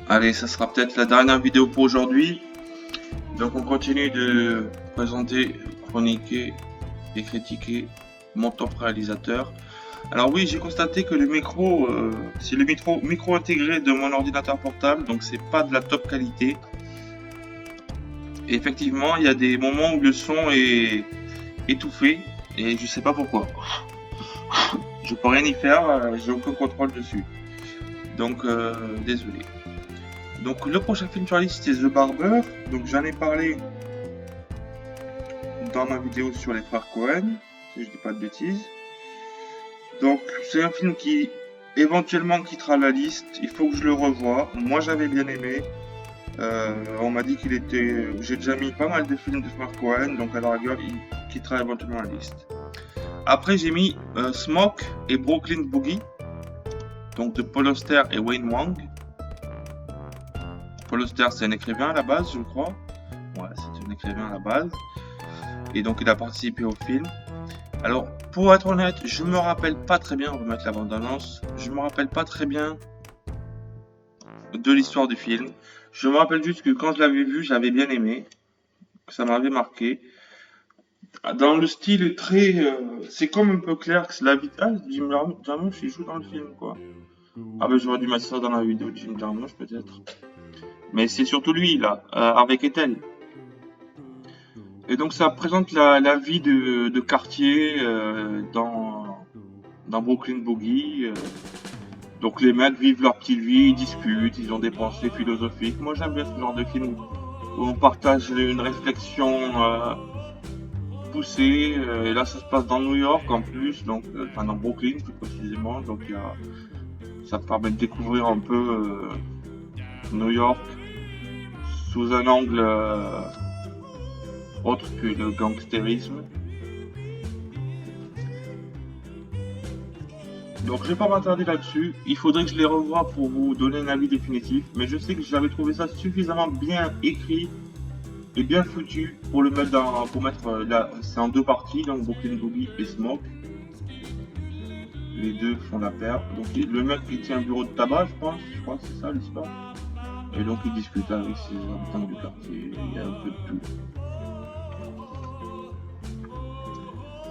Allez, ça sera peut-être la dernière vidéo pour aujourd'hui. Donc on continue de présenter, chroniquer et critiquer mon top réalisateur. Alors oui, j'ai constaté que le micro, c'est le micro intégré de mon ordinateur portable, donc c'est pas de la top qualité. Et effectivement, il y a des moments où le son est étouffé et je sais pas pourquoi. Je peux rien y faire, j'ai aucun contrôle dessus. Donc désolé. Donc le prochain film sur la liste c'est The Barber. Donc j'en ai parlé dans ma vidéo sur les frères Cohen, si je dis pas de bêtises. Donc c'est un film qui éventuellement quittera la liste. Il faut que je le revoie. Moi j'avais bien aimé. On m'a dit qu'il était. J'ai déjà mis pas mal de films de frères Cohen, donc à la rigueur il quittera éventuellement la liste. Après j'ai mis Smoke et Brooklyn Boogie, donc de Paul Auster et Wayne Wang. Paul Auster c'est un écrivain à la base, je crois. Ouais, c'est un écrivain à la base. Et donc il a participé au film. Alors, pour être honnête, je me rappelle pas très bien, on va mettre la bande-annonce, je me rappelle pas très bien de l'histoire du film. Je me rappelle juste que quand je l'avais vu, j'avais bien aimé, que ça m'avait marqué. Dans le style très... c'est comme un peu clair que c'est la vie... Ah, Jim Jarmusch, il joue dans le film, quoi. Ah ben j'aurais dû mettre ça dans la vidéo de Jim Jarmusch, peut-être. Mais c'est surtout lui, là, avec Ethel. Et donc ça présente la vie de quartier dans Brooklyn Boogie. Donc les mecs vivent leur petite vie, ils discutent, ils ont des pensées philosophiques. Moi j'aime bien ce genre de film où on partage une réflexion poussée. Et là ça se passe dans New York en plus, donc enfin dans Brooklyn plus précisément. Donc ça permet de découvrir un peu New York sous un angle autre que le gangstérisme. Donc je vais pas m'attarder là-dessus, il faudrait que je les revoie pour vous donner un avis définitif, mais je sais que j'avais trouvé ça suffisamment bien écrit et bien foutu pour le mettre pour mettre là, c'est en deux parties, donc Brooklyn Boogie et Smoke. Les deux font la paire. Donc le mec qui tient un bureau de tabac, je crois que c'est ça l'histoire. Et donc il discute avec ses habitants du quartier, il y a un peu de tout.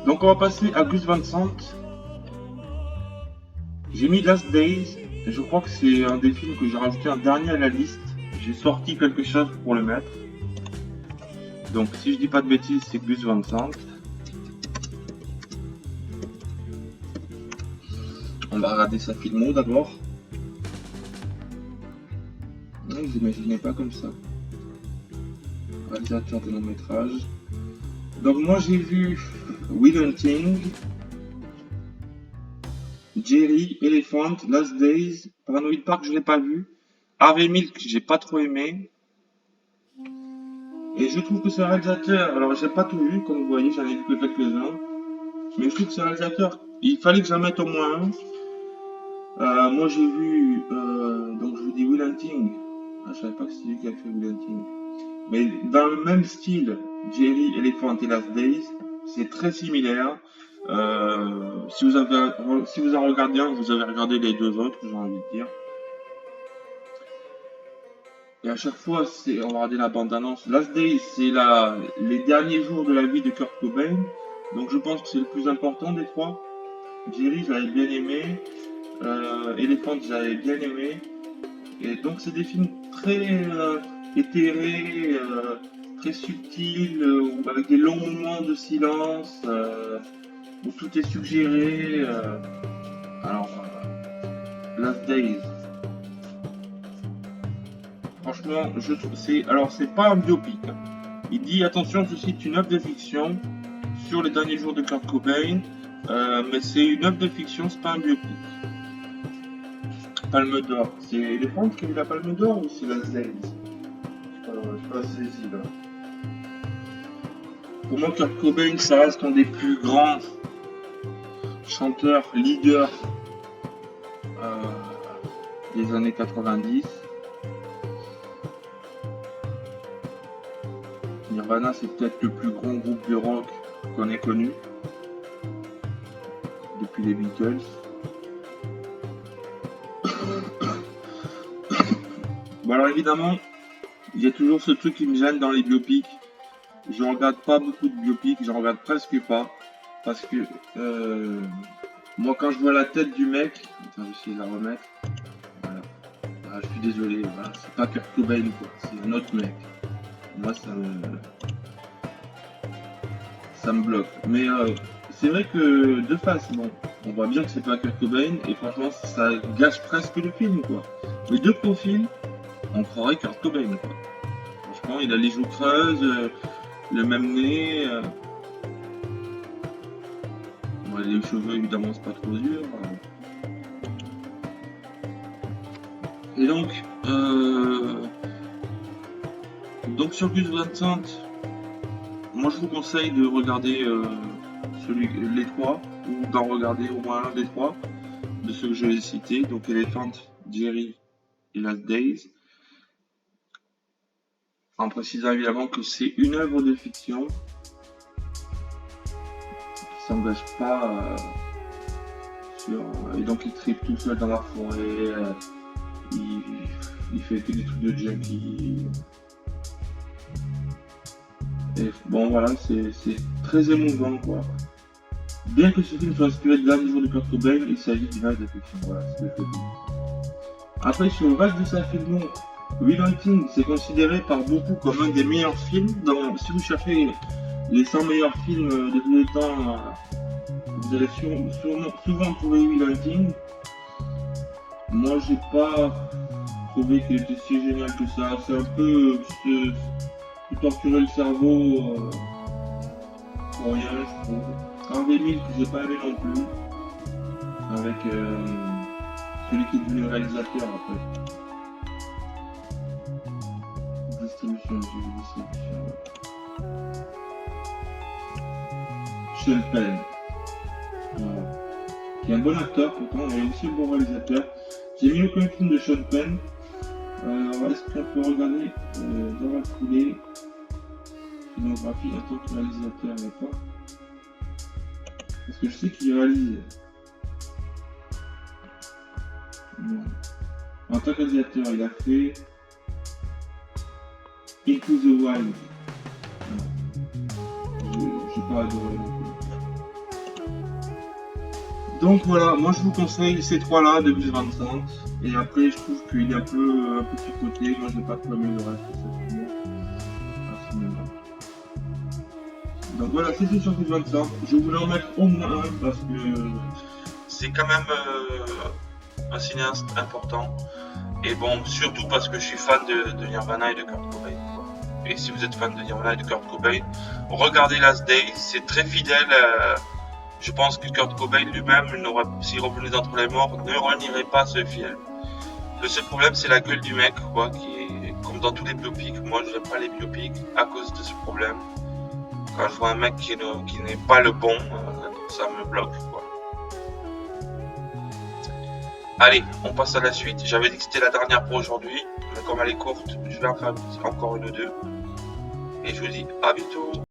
Donc on va passer à Gus Van Sant. J'ai mis Last Days, je crois que c'est un des films que j'ai rajouté un dernier à la liste. J'ai sorti quelque chose pour le mettre. Donc si je dis pas de bêtises, c'est Gus Van Sant. On va regarder sa filmo d'abord. Non, vous imaginez pas comme ça. Réalisateur de long métrage. Donc moi j'ai vu Will Hunting, Jerry, Elephant, Last Days, Paranoid Park je l'ai pas vu, Harvey Milk j'ai pas trop aimé. Et je trouve que ce réalisateur, alors j'ai pas tout vu comme vous voyez, j'en ai vu que quelques-uns, mais je trouve que ce réalisateur, il fallait que j'en mette au moins un. Moi j'ai vu, donc je vous dis Will Hunting. Ah, je savais pas que c'était lui qui a fait Will Hunting. Mais dans le même style, Jerry, Elephant et Last Days, c'est très similaire. Si vous en regardez un, vous avez regardé les deux autres, j'ai envie de dire. Et à chaque fois, on va regarder la bande-annonce. Last Days, c'est les derniers jours de la vie de Kurt Cobain. Donc je pense que c'est le plus important des trois. Jerry, j'avais bien aimé. Elephant, j'avais bien aimé. Et donc c'est des films très éthérés, très subtils, avec des longs moments de silence, où tout est suggéré. Alors, Last Days, franchement, je trouve c'est pas un biopic, hein. Il dit attention, je cite une œuvre de fiction sur les derniers jours de Kurt Cobain, mais c'est une œuvre de fiction, c'est pas un biopic. Palme d'or, c'est Elephant qui a eu la Palme d'or ou c'est Last Days? Je suis pas saisi là. Pour moi, Kurt Cobain, ça reste un des plus grands chanteurs, leaders des années 90. Nirvana, c'est peut-être le plus grand groupe de rock qu'on ait connu depuis les Beatles. Bon alors évidemment, il y a toujours ce truc qui me gêne dans les biopics. Je regarde pas beaucoup de biopics, j'en regarde presque pas. Parce que moi quand je vois la tête du mec, attends, je vais essayer de la remettre. Voilà. Ah, je suis désolé, voilà. C'est pas Kurt Cobain quoi, c'est un autre mec. Moi ça me bloque. Mais c'est vrai que de face, bon, on voit bien que c'est pas Kurt Cobain et franchement ça gâche presque le film quoi. Mais de profil, on croirait Kurt Cobain quoi. Franchement, il a les joues creuses, le même nez. Bon, les cheveux évidemment c'est pas trop dur. Et donc sur Gus Van Sant, moi je vous conseille de regarder les trois, ou d'en regarder au moins un des trois, de ceux que je vais citer, donc Elephant, Jerry et Last Days, en précisant évidemment que c'est une œuvre de fiction qui s'engage pas sur... Et donc il tripe tout seul dans la forêt, il fait que des trucs de junkie. Et bon voilà, c'est très émouvant quoi. Bien que ce film soit inspiré de dernier jour de Kurt Cobain, il s'agit d'une œuvre de fiction. Voilà, c'est le fait de dire. Après, sur le reste de sa film, Will Hunting, c'est considéré par beaucoup comme un des meilleurs films. Si vous cherchez les 100 meilleurs films de tous les temps, vous allez souvent trouver Will Hunting. Moi, j'ai pas trouvé qu'il était si génial que ça. C'est un peu se torturer le cerveau pour rien, je trouve. Harvey Milk, que j'ai pas aimé non plus. Avec celui qui est devenu réalisateur après. Distribution. Sean Penn. Voilà. Qui est un bon acteur pourtant, il est aussi un bon réalisateur. J'ai mis aucun film de Sean Penn. Est-ce qu'on peut regarder dans la foulée filmographie en tant que réalisateur, mais pas. Parce que je sais qu'il réalise. Non. En tant que réalisateur, il a fait Into the Wild. J'ai pas adoré non plus. Donc voilà, moi je vous conseille ces trois-là de Gus Van Sant. Et après, je trouve qu'il est un peu chicoté. Moi, je n'ai pas trop aimé le reste de cette cinéma. Donc voilà, c'est sur Gus Van Sant. Je voulais en mettre au moins un parce que c'est quand même un cinéaste important. Et bon, surtout parce que je suis fan de Nirvana et de Kurt Cobain. Et si vous êtes fan de Nirvana et de Kurt Cobain, regardez Last Days, c'est très fidèle. Je pense que Kurt Cobain lui-même, s'il revenait d'entre les morts, ne renierait pas ce film. Le seul problème, c'est la gueule du mec, quoi, qui est comme dans tous les biopics. Moi, je n'aime pas les biopics à cause de ce problème. Quand je vois un mec qui n'est pas le bon, ça me bloque, quoi. Allez, on passe à la suite. J'avais dit que c'était la dernière pour aujourd'hui, mais comme elle est courte, je vais en faire encore une ou deux. Et je vous dis à bientôt.